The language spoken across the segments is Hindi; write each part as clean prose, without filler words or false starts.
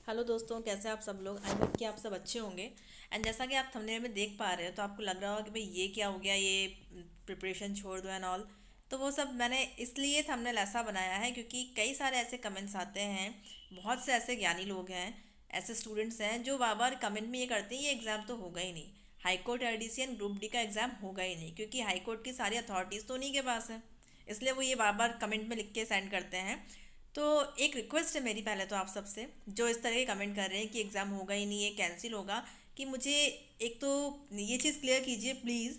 हेलो दोस्तों, कैसे आप सब लोग। आई होप कि आप सब अच्छे होंगे। एंड जैसा कि आप थंबनेल में देख पा रहे हो तो आपको लग रहा होगा कि भाई ये क्या हो गया, ये प्रिपरेशन छोड़ दो एंड ऑल। तो वो सब मैंने इसलिए थंबनेल ऐसा बनाया है क्योंकि कई सारे ऐसे कमेंट्स आते हैं। बहुत से ऐसे ज्ञानी लोग हैं, ऐसे स्टूडेंट्स हैं जो बार बार कमेंट में ये करते हैं ये एग्ज़ाम तो होगा ही नहीं, high court LDC and group D का एग्ज़ाम होगा ही नहीं, क्योंकि हाई कोर्ट की सारी अथॉरिटीज़ तो उन्हीं के पास है। इसलिए वो ये बार बार कमेंट में लिख के सेंड करते हैं। तो एक रिक्वेस्ट है मेरी पहले तो आप सबसे, जो इस तरह के कमेंट कर रहे हैं कि एग्ज़ाम होगा ही नहीं, ये कैंसिल होगा, कि मुझे एक तो ये चीज़ क्लियर कीजिए प्लीज़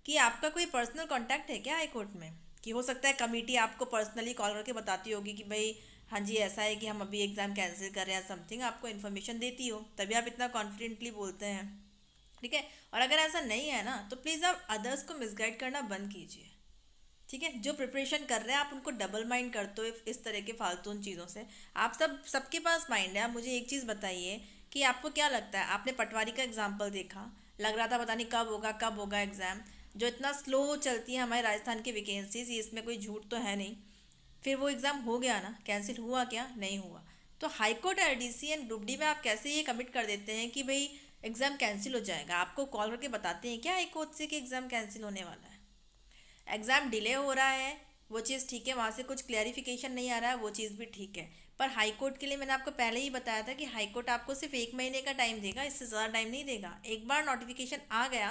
कि आपका कोई पर्सनल कांटेक्ट है क्या हाई कोर्ट में। कि हो सकता है कमेटी आपको पर्सनली कॉल करके बताती होगी कि भाई हाँ जी ऐसा है कि हम अभी एग्ज़ाम कैंसिल कर रहे हैं, समथिंग आपको इन्फॉर्मेशन देती हो, तभी आप इतना कॉन्फिडेंटली बोलते हैं। ठीक है। और अगर ऐसा नहीं है ना तो प्लीज़ आप अदर्स को मिसगाइड करना बंद कीजिए। ठीक है। जो प्रिपरेशन कर रहे हैं आप उनको डबल माइंड करते हो इस तरह के फालतू उन चीज़ों से। आप सबके पास माइंड है। आप मुझे एक चीज़ बताइए कि आपको क्या लगता है, आपने पटवारी का एग्जाम्पल देखा, लग रहा था पता नहीं कब होगा एग्ज़ाम, जो इतना स्लो चलती है हमारे राजस्थान की वैकेंसीज, इसमें कोई झूठ तो है नहीं। फिर वो एग्ज़ाम हो गया ना, कैंसिल हुआ क्या, नहीं हुआ। तो high court LDC and group D में आप कैसे ये कमिट कर देते हैं कि भाई एग्ज़ाम कैंसिल हो जाएगा। आपको कॉल करके बताते हैं क्या हाई कोर्ट से कि एग्ज़ाम कैंसिल होने वाला है। एग्ज़ाम डिले हो रहा है, वो चीज़ ठीक है, वहाँ से कुछ क्लैरिफिकेशन नहीं आ रहा है, वो चीज़ भी ठीक है। पर हाई कोर्ट के लिए मैंने आपको पहले ही बताया था कि हाई कोर्ट आपको सिर्फ 1 महीने का टाइम देगा, इससे ज़्यादा टाइम नहीं देगा। एक बार नोटिफिकेशन आ गया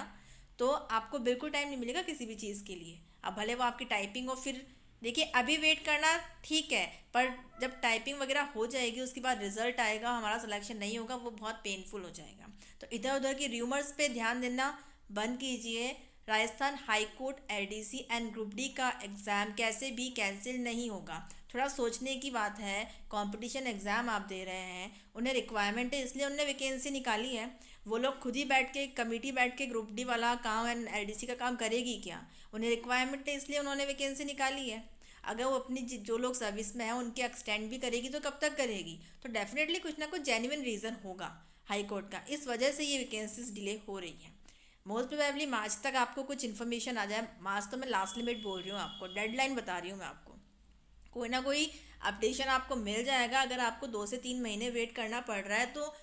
तो आपको बिल्कुल टाइम नहीं मिलेगा किसी भी चीज़ के लिए। अब भले वो आपकी टाइपिंग हो, फिर देखिए अभी वेट करना ठीक है, पर जब टाइपिंग वगैरह हो जाएगी उसके बाद रिजल्ट आएगा, हमारा सिलेक्शन नहीं होगा, वो बहुत पेनफुल हो जाएगा। तो इधर उधर की र्यूमर्स पे ध्यान देना बंद कीजिए। Rajasthan high court LDC and group D का एग्ज़ाम कैसे भी कैंसिल नहीं होगा। थोड़ा सोचने की बात है, कंपटीशन एग्ज़ाम आप दे रहे हैं, उन्हें रिक्वायरमेंट है इसलिए उन्होंने वैकेंसी निकाली है। वो लोग खुद ही बैठ के कमेटी बैठ के ग्रुप डी वाला काम एंड एलडीसी का काम करेगी क्या। उन्हें रिक्वायरमेंट है इसलिए उन्होंने वैकेंसी निकाली है। अगर वो अपनी जो लोग सर्विस में हैं उनके एक्सटेंड भी करेगी तो कब तक करेगी। तो डेफिनेटली कुछ ना कुछ जेन्युइन रीज़न होगा हाई कोर्ट का, इस वजह से ये वैकेंसीज डिले हो रही हैं। मोस्ट प्रोबेबली मार्च तक आपको कुछ इन्फॉर्मेशन आ जाए। मार्च तो मैं लास्ट लिमिट बोल रही हूँ, आपको डेडलाइन बता रही हूँ मैं आपको। कोई ना कोई अपडेशन आपको मिल जाएगा। अगर आपको 2 से 3 महीने वेट करना पड़ रहा है तो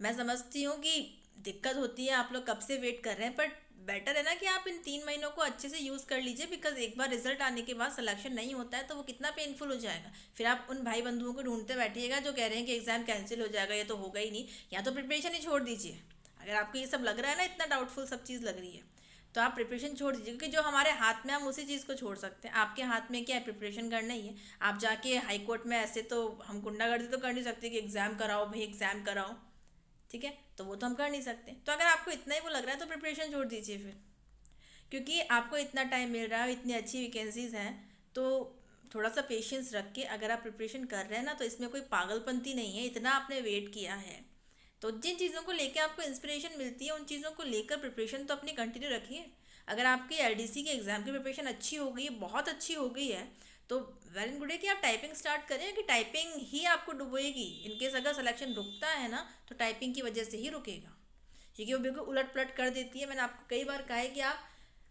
मैं समझती हूँ कि दिक्कत होती है, आप लोग कब से वेट कर रहे हैं, बट बेटर है ना कि आप इन 3 महीनों को अच्छे से यूज़ कर लीजिए। बिकॉज एक बार रिजल्ट आने के बाद सिलेक्शन नहीं होता है तो वो कितना पेनफुल हो जाएगा। फिर आप उन भाई बंधुओं को ढूंढते बैठिएगा जो कह रहे हैं कि एग्ज़ाम कैंसिल हो जाएगा, ये तो होगा ही नहीं, या तो प्रिपरेशन ही छोड़ दीजिए। अगर आपको ये सब लग रहा है ना, इतना डाउटफुल सब चीज़ लग रही है, तो आप प्रिपरेशन छोड़ दीजिए, क्योंकि जो हमारे हाथ में हम उसी चीज़ को छोड़ सकते हैं। आपके हाथ में क्या है, प्रिपरेशन करना ही है। आप जाके हाई कोर्ट में ऐसे तो हम गुंडागर्दी तो कर नहीं सकते कि एग्ज़ाम कराओ भाई एग्ज़ाम कराओ। ठीक है, तो वो तो हम कर नहीं सकते। तो अगर आपको इतना ही वो लग रहा है तो प्रिपरेशन छोड़ दीजिए फिर, क्योंकि आपको इतना टाइम मिल रहा है, इतनी अच्छी वैकेंसीज़ हैं। तो थोड़ा सा पेशेंस रख के अगर आप प्रिपरेशन कर रहे हैं ना, तो इसमें कोई पागलपंती नहीं है, इतना आपने वेट किया है। तो जिन चीज़ों को लेकर आपको इंस्पिरेशन मिलती है उन चीज़ों को लेकर प्रिपरेशन तो अपनी कंटिन्यू रखिए। अगर आपकी एलडीसी के एग्ज़ाम की प्रिपरेशन अच्छी हो गई है, बहुत अच्छी हो गई है, तो वेल एंड गुड है कि आप टाइपिंग स्टार्ट करें, कि टाइपिंग ही आपको डुबोएगी। इनकेस अगर सिलेक्शन रुकता है ना तो टाइपिंग की वजह से ही रुकेगा, क्योंकि वो बिल्कुल उलट पलट कर देती है। मैंने आपको कई बार कहा है कि आप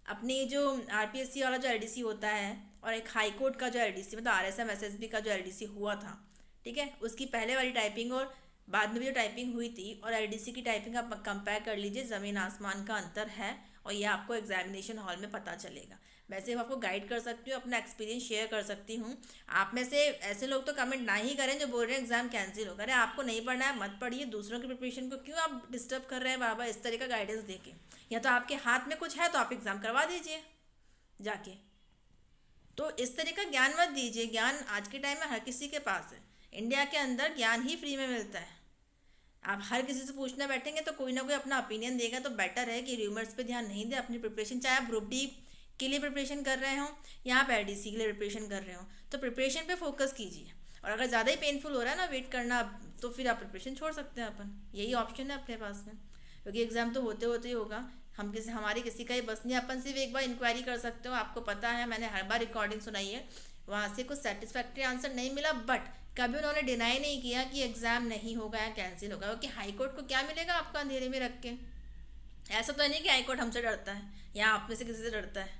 अपनी जो आरपीएससी वाला जो एलडीसी होता है और एक हाई कोर्ट का जो एलडीसी, मतलब आरएसएम एसएसबी का जो एलडीसी हुआ था, ठीक है, उसकी पहले वाली टाइपिंग और बाद में भी जो टाइपिंग हुई थी और एलडीसी की टाइपिंग आप कंपेयर कर लीजिए, ज़मीन आसमान का अंतर है। और ये आपको एग्जामिनेशन हॉल में पता चलेगा। वैसे मैं आपको गाइड कर सकती हूँ, अपना एक्सपीरियंस शेयर कर सकती हूँ। आप में से ऐसे लोग तो कमेंट ना ही करें जो बोल रहे हैं एग्जाम कैंसिल होगा। अरे आपको नहीं पढ़ना है मत पढ़िए, दूसरों की प्रिपरेशन को क्यों आप डिस्टर्ब कर रहे हैं बाबा इस तरह का गाइडेंस देके। या तो आपके हाथ में कुछ है तो आप एग्ज़ाम करवा दीजिए जाके। तो इस तरह का ज्ञान मत दीजिए। ज्ञान आज के टाइम में हर किसी के पास है। इंडिया के अंदर ज्ञान ही फ्री में मिलता है। आप हर किसी से पूछने बैठेंगे तो कोई ना कोई अपना ओपिनियन देगा। तो बेटर है कि र्यूमर्स पे ध्यान नहीं दें, अपनी प्रिपरेशन, चाहे आप ग्रुप डी के लिए प्रिपरेशन कर रहे हो या आप एलडीसी के लिए प्रिपरेशन कर रहे हो, तो प्रिपरेशन पे फोकस कीजिए। और अगर ज़्यादा ही पेनफुल हो रहा है ना वेट करना, तो फिर आप प्रिपरेशन छोड़ सकते हैं। अपन यही ऑप्शन है अपने पास में, क्योंकि एग्ज़ाम तो होते होते ही होगा। हम किसी हमारी किसी का ही बस नहीं, अपन सिर्फ एक बार इंक्वायरी कर सकते हो। आपको पता है मैंने हर बार रिकॉर्डिंग सुनाई है, वहाँ से कुछ सेटिस्फैक्ट्री आंसर नहीं मिला, बट कभी उन्होंने डिनाई नहीं किया कि एग्ज़ाम नहीं होगा या कैंसिल होगा। क्योंकि हाई कोर्ट को क्या मिलेगा आपको अंधेरे में रख के। ऐसा तो नहीं कि हाई कोर्ट हमसे डरता है या आप में से किसी से डरता है।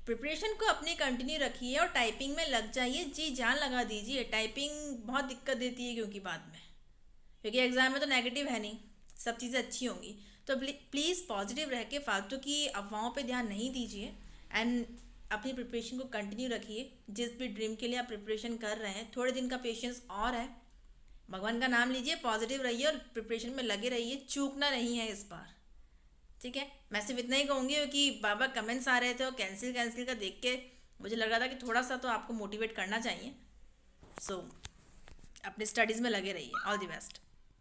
प्रिपरेशन को अपनी कंटिन्यू रखिए और टाइपिंग में लग जाइए, जी जान लगा दीजिए। टाइपिंग बहुत दिक्कत देती है क्योंकि बाद में क्योंकि एग्ज़ाम में तो नेगेटिव है नहीं, सब चीज़ें अच्छी होंगी। तो प्लीज़ पॉजिटिव रह के फालतू की अफवाहों पे ध्यान नहीं दीजिए एंड अपनी प्रिपरेशन को कंटिन्यू रखिए। जिस भी ड्रीम के लिए आप प्रिपरेशन कर रहे हैं, थोड़े दिन का पेशेंस और है, भगवान का नाम लीजिए, पॉजिटिव रहिए और प्रिपरेशन में लगे रहिए, चूकना नहीं है इस बार। ठीक है, मैं सिर्फ इतना ही कहूँगी क्योंकि बार बार कमेंट्स आ रहे थे और कैंसिल कैंसिल का देख के मुझे लग रहा था कि थोड़ा सा तो आपको मोटिवेट करना चाहिए। सो अपनी स्टडीज़ में लगे रहिए। All the best.